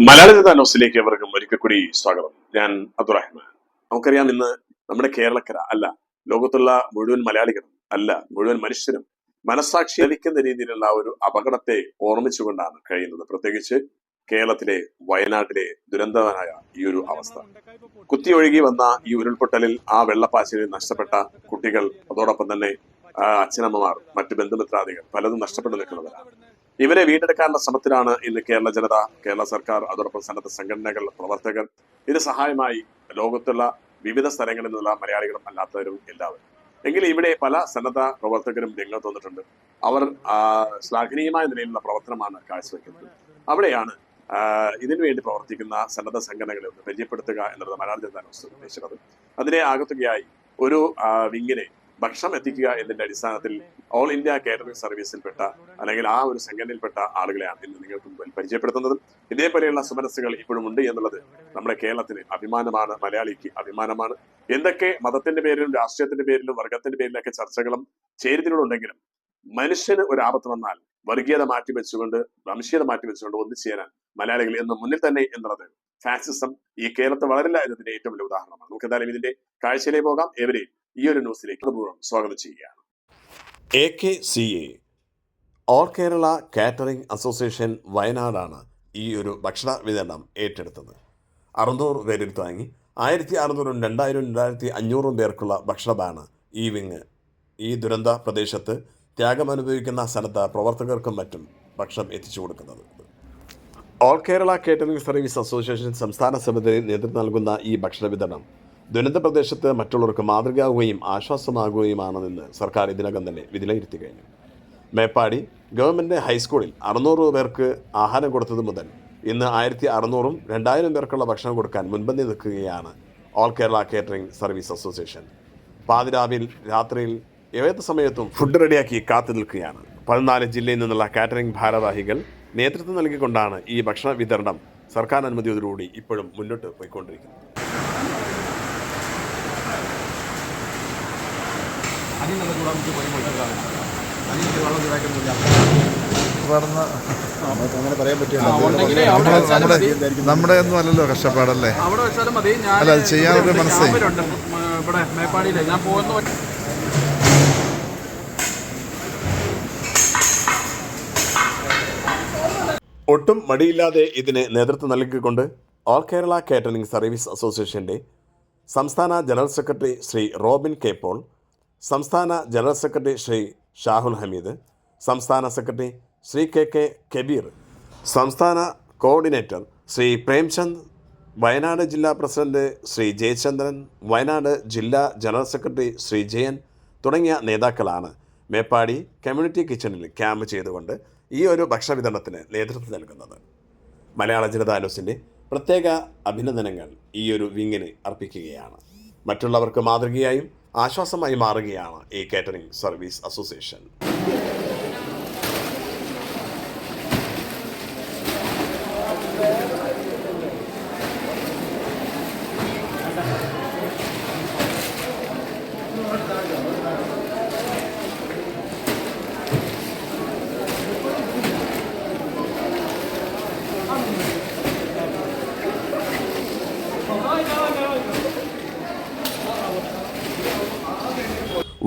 മലയാള ജനതാ ന്യൂസിലേക്ക് അവർക്കും ഒരിക്കൽ കൂടി സ്വാഗതം. ഞാൻ അബ്ദുറഹ്മാൻ. നമുക്കറിയാം, ഇന്ന് നമ്മുടെ കേരളക്കര അല്ല, ലോകത്തുള്ള മുഴുവൻ മലയാളികളും അല്ല, മുഴുവൻ മനുഷ്യരും മനസാക്ഷി ലഭിക്കുന്ന രീതിയിലുള്ള ഒരു അപകടത്തെ ഓർമ്മിച്ചുകൊണ്ടാണ് കഴിയുന്നത്. പ്രത്യേകിച്ച് കേരളത്തിലെ വയനാട്ടിലെ ദുരന്തമായ ഈ ഒരു അവസ്ഥ. കുത്തിയൊഴുകി വന്ന ഈ ഉരുൾപൊട്ടലിൽ ആ വെള്ളപ്പാച്ചിലിൽ നഷ്ടപ്പെട്ട കുട്ടികൾ, അതോടൊപ്പം തന്നെ അച്ഛനമ്മമാർ, മറ്റു ബന്ധുമിത്രാദികൾ പലതും നഷ്ടപ്പെട്ടു നിൽക്കുന്നവരാണ്. ഇവരെ വീണ്ടെടുക്കാനുള്ള ശ്രമത്തിലാണ് ഇന്ന് കേരള ജനത, കേരള സർക്കാർ, അതോടൊപ്പം സന്നദ്ധ സംഘടനകൾ, പ്രവർത്തകർ, ഇതിന് സഹായമായി ലോകത്തുള്ള വിവിധ സ്ഥലങ്ങളിൽ നിന്നുള്ള മലയാളികളും അല്ലാത്തവരും എല്ലാവരും. എങ്കിലും ഇവിടെ പല സന്നദ്ധ പ്രവർത്തകരും രംഗത്ത് വന്നിട്ടുണ്ട്. അവർ ശ്ലാഘനീയമായ നിലയിലുള്ള പ്രവർത്തനമാണ് കാഴ്ചവെക്കുന്നത്. അവിടെയാണ് ഇതിനു വേണ്ടി പ്രവർത്തിക്കുന്ന സന്നദ്ധ സംഘടനകളെ ഒന്ന് പരിചയപ്പെടുത്തുക എന്നുള്ളത് മലയാള ജനതാ ന്യൂസ് ഉദ്ദേശിക്കുന്നത്. അതിനെ ആകത്തുകയായി ഒരു വിങ്ങിനെ ഭക്ഷണം എത്തിക്കുക എന്നതിന്റെ അടിസ്ഥാനത്തിൽ ഓൾ ഇന്ത്യ കാറ്ററിംഗ് സർവീസിൽപ്പെട്ട അല്ലെങ്കിൽ ആ ഒരു സംഘടനയിൽപ്പെട്ട ആളുകളെയാണ് ഇന്ന് നിങ്ങൾക്ക് മുമ്പിൽ പരിചയപ്പെടുത്തുന്നത്. ഇതേപോലെയുള്ള സുമനസ്സുകൾ ഇപ്പോഴും ഉണ്ട് എന്നുള്ളത് നമ്മുടെ കേരളത്തിന് അഭിമാനമാണ്, മലയാളിക്ക് അഭിമാനമാണ്. എന്തൊക്കെ മതത്തിന്റെ പേരിലും രാഷ്ട്രീയത്തിന്റെ പേരിലും വർഗത്തിന്റെ പേരിലൊക്കെ ചർച്ചകളും ചേരിതിലുണ്ടെങ്കിലും മനുഷ്യന് ഒരു ആപത്ത് വന്നാൽ വർഗീയത മാറ്റിവെച്ചുകൊണ്ട്, വംശീയത മാറ്റിവെച്ചുകൊണ്ട് ഒന്നു ചേരാൻ മലയാളികൾ എന്ന് മുന്നിൽ തന്നെ എന്നുള്ളത് ഫാസിസം ഈ കേരളത്തിൽ വളരില്ല എന്നതിന്റെ ഏറ്റവും വലിയ ഉദാഹരണമാണ്. നമുക്ക് എന്തായാലും ഇതിന്റെ കാഴ്ചയിലേക്ക് പോകാം. എവരെയും ഈ ഒരു ന്യൂസിലേക്ക് പൂർവ്വം സ്വാഗതം ചെയ്യുകയാണ്. AKCA all Kerala catering association വയനാടാണ് ഈ ഒരു ഭക്ഷണ വിതരണം ഏറ്റെടുത്തത്. 600 പേരിൽ തുടങ്ങി 1600, 2000, 2500 പേർക്കുള്ള ഭക്ഷണമാണ് ഈ വിങ് ഈ ദുരന്ത പ്രദേശത്ത് ത്യാഗമനുഭവിക്കുന്ന സന്നദ്ധ പ്രവർത്തകർക്കും മറ്റും ഭക്ഷണം എത്തിച്ചു കൊടുക്കുന്നത്. All Kerala catering service association സംസ്ഥാന സമിതി നേതൃത്വം നൽകുന്ന ഈ ഭക്ഷണ വിതരണം ദുരന്ത പ്രദേശത്ത് മറ്റുള്ളവർക്ക് മാതൃകയാവുകയും ആശ്വാസമാകുകയുമാണെന്ന് സർക്കാർ ഇതിനകം തന്നെ വിലയിരുത്തി കഴിഞ്ഞു. മേപ്പാടി ഗവൺമെൻറ് ഹൈസ്കൂളിൽ 600 പേർക്ക് ആഹാരം കൊടുത്തത് മുതൽ ഇന്ന് 1600, 2000 പേർക്കുള്ള ഭക്ഷണം കൊടുക്കാൻ മുൻപന്തി നിൽക്കുകയാണ് all Kerala catering service association. പാതിരാവിൽ, രാത്രിയിൽ, ഏത് സമയത്തും ഫുഡ് റെഡിയാക്കി കാത്തു നിൽക്കുകയാണ്. 14 ജില്ലയിൽ നിന്നുള്ള കാറ്ററിംഗ് ഭാരവാഹികൾ നേതൃത്വം നൽകിക്കൊണ്ടാണ് ഈ ഭക്ഷണ വിതരണം സർക്കാർ അനുമതിയോടുകൂടി ഇപ്പോഴും മുന്നോട്ട് പോയിക്കൊണ്ടിരിക്കുന്നത്. അങ്ങനെ പറയാൻ പറ്റില്ല. നമ്മുടെ ഒന്നും അല്ലല്ലോ കഷ്ടപ്പാടല്ലേ, അല്ല അത് ചെയ്യാനൊരു മനസ്സേ. ഒട്ടും മടിയില്ലാതെ ഇതിന് നേതൃത്വം നൽകിക്കൊണ്ട് ഓൾ കേരള കാറ്ററിംഗ് സർവീസ് അസോസിയേഷൻ്റെ സംസ്ഥാന general secretary Shri Robin K Paul, സംസ്ഥാന ജനറൽ സെക്രട്ടറി ശ്രീ ഷാഹുൽ ഹമീദ്, സംസ്ഥാന സെക്രട്ടറി ശ്രീ കെ കബീർ, സംസ്ഥാന കോർഡിനേറ്റർ ശ്രീ പ്രേംചന്ദ്, വയനാട് ജില്ലാ പ്രസിഡന്റ് ശ്രീ ജയചന്ദ്രൻ, വയനാട് ജില്ലാ ജനറൽ സെക്രട്ടറി ശ്രീ ജയൻ തുടങ്ങിയ നേതാക്കളാണ് മേപ്പാടി കമ്മ്യൂണിറ്റി കിച്ചണിൽ ക്യാമ്പ് ചെയ്തുകൊണ്ട് ഈ ഒരു ഭക്ഷണ വിതരണത്തിന് നേതൃത്വം നൽകുന്നത്. മലയാള ജനതാ ന്യൂസിൻ്റെ പ്രത്യേക അഭിനന്ദനങ്ങൾ ഈ ഒരു വിങ്ങിന് അർപ്പിക്കുകയാണ്. മറ്റുള്ളവർക്ക് മാതൃകയായും ആശ്വാസമായി മാറുകയാണ് ഈ കാറ്ററിംഗ് സർവീസ് അസോസിയേഷൻ.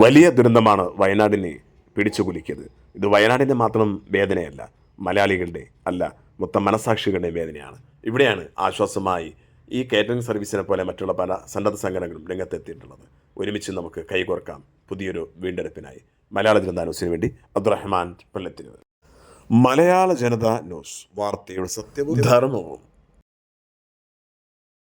വലിയ ദുരന്തമാണ് വയനാടിനെ പിടിച്ചുകുലുക്കിയത്. ഇത് വയനാടിൻ്റെ മാത്രം വേദനയല്ല, മലയാളികളുടെ അല്ല, മൊത്തം മനസാക്ഷികളുടെ വേദനയാണ്. ഇവിടെയാണ് ആശ്വാസമായി ഈ കാറ്ററിംഗ് സർവീസിനെ പോലെ മറ്റുള്ള പല സന്നദ്ധ സംഘടനകളും രംഗത്തെത്തിയിട്ടുള്ളത്. ഒരുമിച്ച് നമുക്ക് കൈകോർക്കാം പുതിയൊരു വീണ്ടെടുപ്പിനായി. മലയാള ജനതാ ന്യൂസിന് വേണ്ടി അബ്ദുറഹ്മാൻ പള്ളത്തിരുവർ. മലയാള ജനതാ ന്യൂസ്, വാർത്തയുടെ സത്യവും ധർമ്മവും.